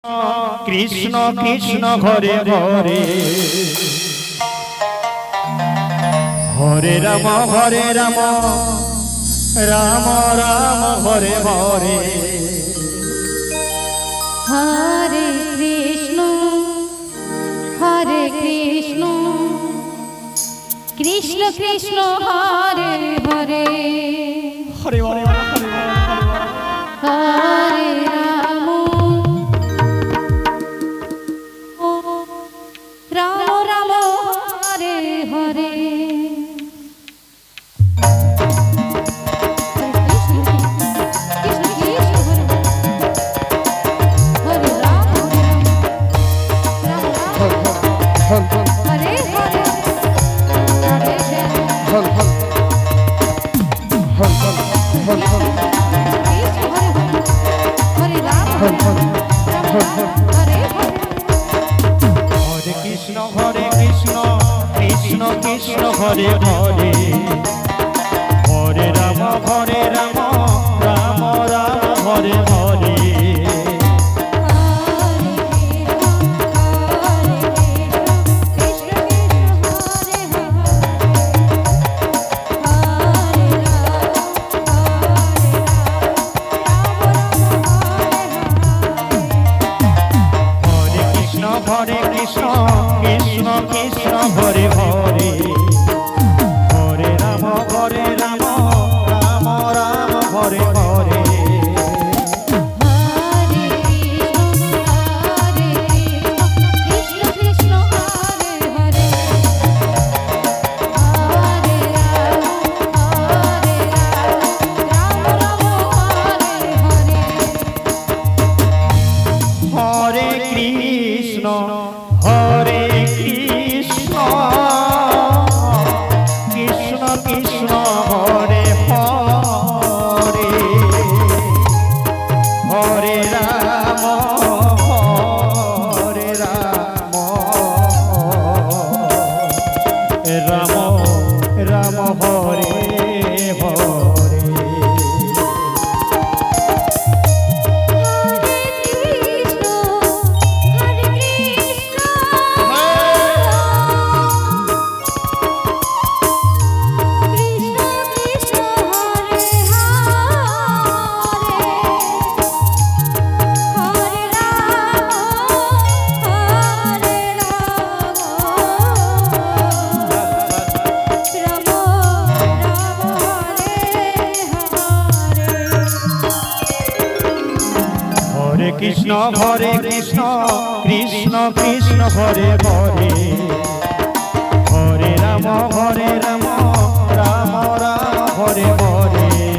কৃষ্ণ কৃষ্ণ ঘরে ঘরে হরে রাম রাম রাম হরে হরে হরে কৃষ্ণ কৃষ্ণ কৃষ্ণ হরে হরে হরে হরে হরে রাম রাম রাম হরে হরে কৃষ্ণ হরে কৃষ্ণ কৃষ্ণ কৃষ্ণ হরে হরে হরে রাম রাম রাম হরে হরে হরে কৃষ্ণ কৃষ্ণ কৃষ্ণ হরে হরে হরে রাম রাম রাম হরে হরে হরে কৃষ্ণ হরে কৃষ্ণ কৃষ্ণ কৃষ্ণ হরে হরে হরে রাম রাম রাম হরে হরে কৃষ্ণ হরে কৃষ্ণ কৃষ্ণ কৃষ্ণ হরে হরে হরে রাম রাম রাম হরে হরে